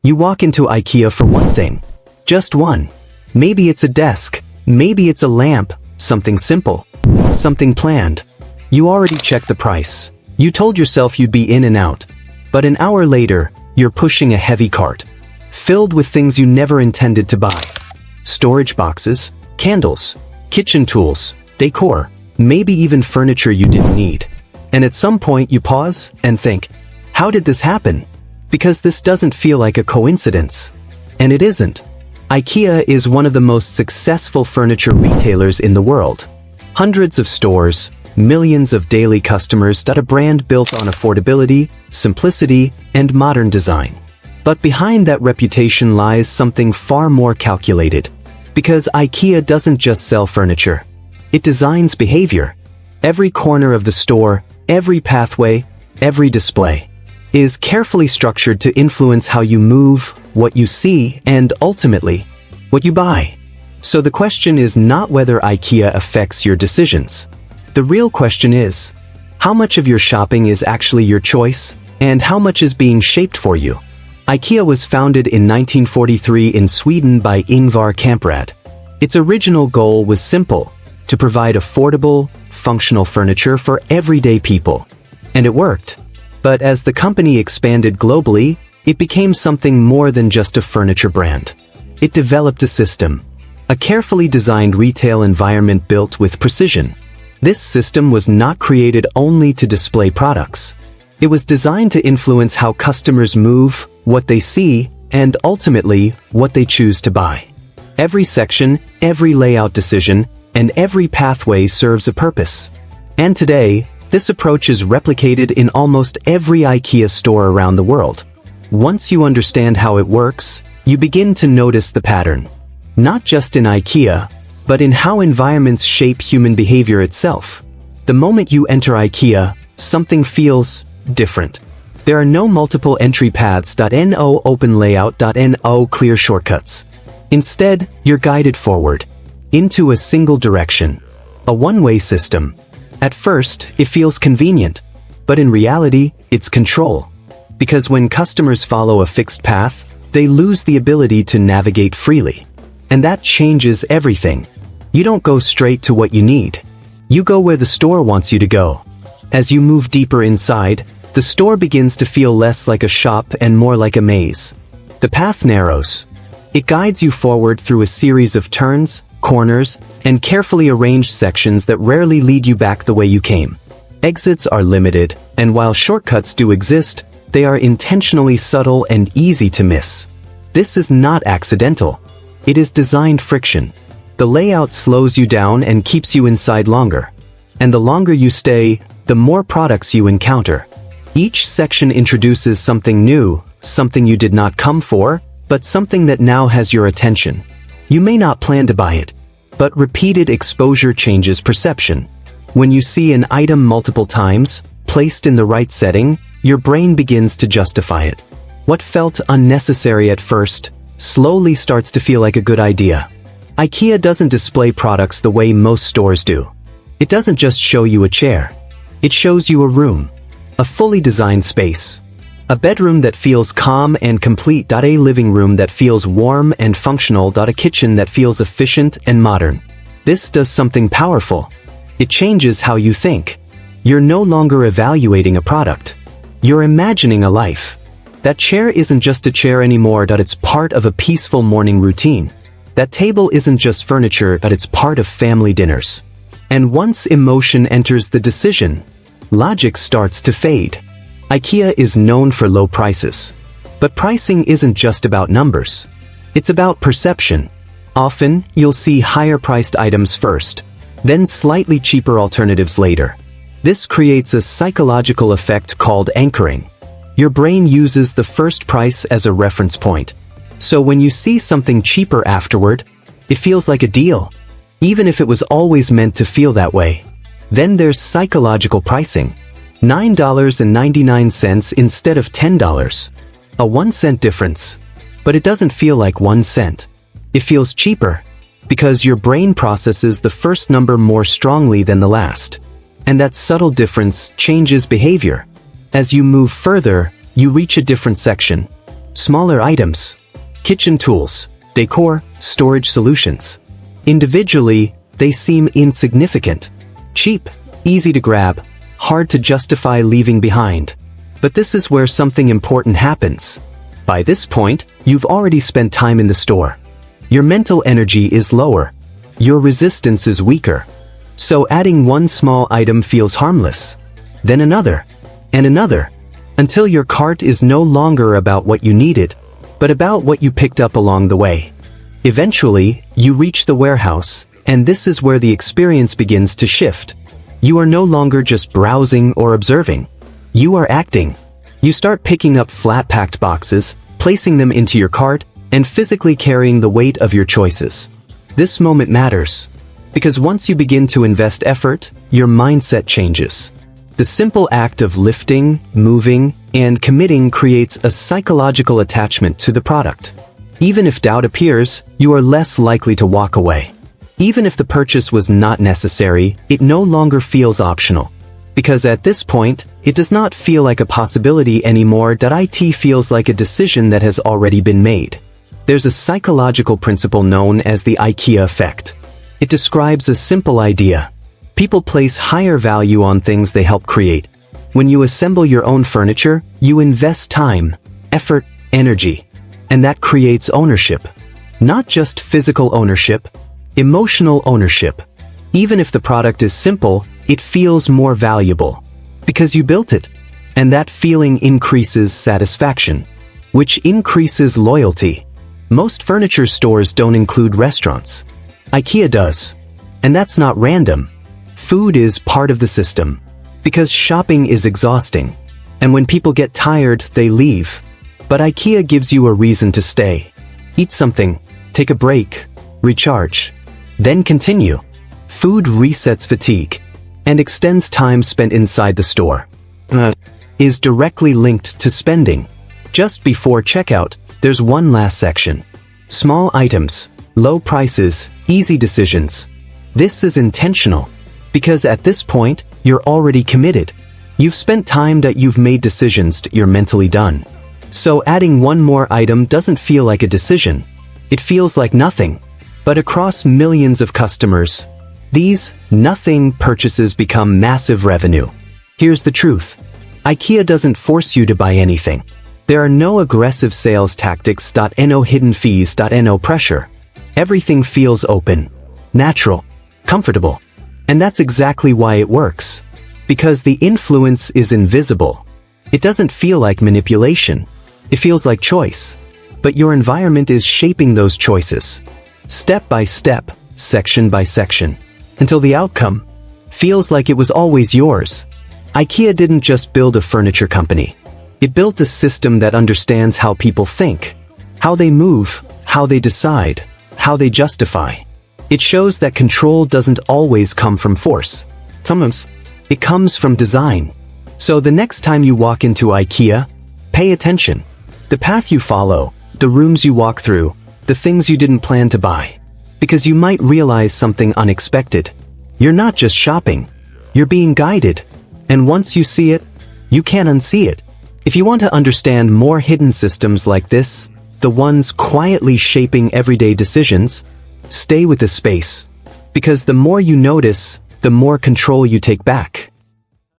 You walk into IKEA for one thing. Just one. Maybe it's a desk. Maybe it's a lamp. Something simple. Something planned. You already checked the price. You told yourself you'd be in and out. But an hour later, you're pushing a heavy cart, filled with things you never intended to buy. Storage boxes, candles, kitchen tools, decor, maybe even furniture you didn't need. And at some point you pause and think, how did this happen? Because this doesn't feel like a coincidence. And it isn't. IKEA is one of the most successful furniture retailers in the world. Hundreds of stores, millions of daily customers, a brand built on affordability, simplicity, and modern design. But behind that reputation lies something far more calculated. Because IKEA doesn't just sell furniture. It designs behavior. Every corner of the store, every pathway, every display is carefully structured to influence how you move, what you see, and ultimately, what you buy. So the question is not whether IKEA affects your decisions. The real question is, how much of your shopping is actually your choice, and how much is being shaped for you? IKEA was founded in 1943 in Sweden by Ingvar Kamprad. Its original goal was simple: to provide affordable, functional furniture for everyday people. And it worked. But as the company expanded globally, it became something more than just a furniture brand. It developed a system, a carefully designed retail environment built with precision. This system was not created only to display products. It was designed to influence how customers move, what they see, and ultimately, what they choose to buy. Every section, every layout decision, and every pathway serves a purpose. And today, this approach is replicated in almost every IKEA store around the world. Once you understand how it works, you begin to notice the pattern. Not just in IKEA, but in how environments shape human behavior itself. The moment you enter IKEA, something feels different. There are no multiple entry paths, no open layout, no clear shortcuts. Instead, you're guided forward, into a single direction, a one-way system. At first, it feels convenient, but in reality, it's control. Because when customers follow a fixed path, they lose the ability to navigate freely. And that changes everything. You don't go straight to what you need. You go where the store wants you to go. As you move deeper inside, the store begins to feel less like a shop and more like a maze. The path narrows. It guides you forward through a series of turns, corners, and carefully arranged sections that rarely lead you back the way you came. Exits are limited, and while shortcuts do exist, they are intentionally subtle and easy to miss. This is not accidental. It is designed friction. The layout slows you down and keeps you inside longer. And the longer you stay, the more products you encounter. Each section introduces something new, something you did not come for, but something that now has your attention. You may not plan to buy it, but repeated exposure changes perception. When you see an item multiple times, placed in the right setting, your brain begins to justify it. What felt unnecessary at first, slowly starts to feel like a good idea. IKEA doesn't display products the way most stores do. It doesn't just show you a chair. It shows you a room, a fully designed space. A bedroom that feels calm and complete, a living room that feels warm and functional, a kitchen that feels efficient and modern. This does something powerful. It changes how you think. You're no longer evaluating a product. You're imagining a life. That chair isn't just a chair anymore, it's part of a peaceful morning routine. That table isn't just furniture, but it's part of family dinners. And once emotion enters the decision, logic starts to fade. IKEA is known for low prices. But pricing isn't just about numbers. It's about perception. Often, you'll see higher-priced items first, then slightly cheaper alternatives later. This creates a psychological effect called anchoring. Your brain uses the first price as a reference point. So when you see something cheaper afterward, it feels like a deal, even if it was always meant to feel that way. Then there's psychological pricing. $9.99 instead of $10. A 1 cent difference. But it doesn't feel like 1 cent. It feels cheaper, because your brain processes the first number more strongly than the last. And that subtle difference changes behavior. As you move further, you reach a different section. Smaller items. Kitchen tools, decor, storage solutions. Individually, they seem insignificant. Cheap, easy to grab, hard to justify leaving behind. But this is where something important happens. By this point, you've already spent time in the store. Your mental energy is lower. Your resistance is weaker. So adding one small item feels harmless. Then another, and another, until your cart is no longer about what you needed, but about what you picked up along the way. Eventually, you reach the warehouse, and this is where the experience begins to shift. You are no longer just browsing or observing. You are acting. You start picking up flat-packed boxes, placing them into your cart, and physically carrying the weight of your choices. This moment matters, because once you begin to invest effort, your mindset changes. The simple act of lifting, moving, and committing creates a psychological attachment to the product. Even if doubt appears, you are less likely to walk away. Even if the purchase was not necessary, it no longer feels optional. Because at this point, it does not feel like a possibility anymore. It feels like a decision that has already been made. There's a psychological principle known as the IKEA effect. It describes a simple idea. People place higher value on things they help create. When you assemble your own furniture, you invest time, effort, energy. And that creates ownership. Not just physical ownership, emotional ownership. Even if the product is simple, it feels more valuable. Because you built it. And that feeling increases satisfaction, which increases loyalty. Most furniture stores don't include restaurants. IKEA does. And that's not random. Food is part of the system. Because shopping is exhausting. And when people get tired, they leave. But IKEA gives you a reason to stay. Eat something, take a break, recharge, then continue. Food resets fatigue and extends time spent inside the store. Is directly linked to spending. Just before checkout, there's one last section. Small items, low prices, easy decisions. This is intentional. Because at this point, you're already committed. You've spent time that you've made decisions you're mentally done. So adding one more item doesn't feel like a decision. It feels like nothing. But across millions of customers, these nothing purchases become massive revenue. Here's the truth. IKEA doesn't force you to buy anything. There are no aggressive sales tactics. No hidden fees. No pressure. Everything feels open, natural, comfortable. And that's exactly why it works. Because the influence is invisible. It doesn't feel like manipulation. It feels like choice. But your environment is shaping those choices. Step by step, section by section. Until the outcome feels like it was always yours. IKEA didn't just build a furniture company. It built a system that understands how people think, how they move, how they decide, how they justify. It shows that control doesn't always come from force. Sometimes, it comes from design. So the next time you walk into IKEA, pay attention. The path you follow, the rooms you walk through, the things you didn't plan to buy. Because you might realize something unexpected. You're not just shopping. You're being guided. And once you see it, you can't unsee it. If you want to understand more hidden systems like this, the ones quietly shaping everyday decisions, stay with the space. Because the more you notice, the more control you take back.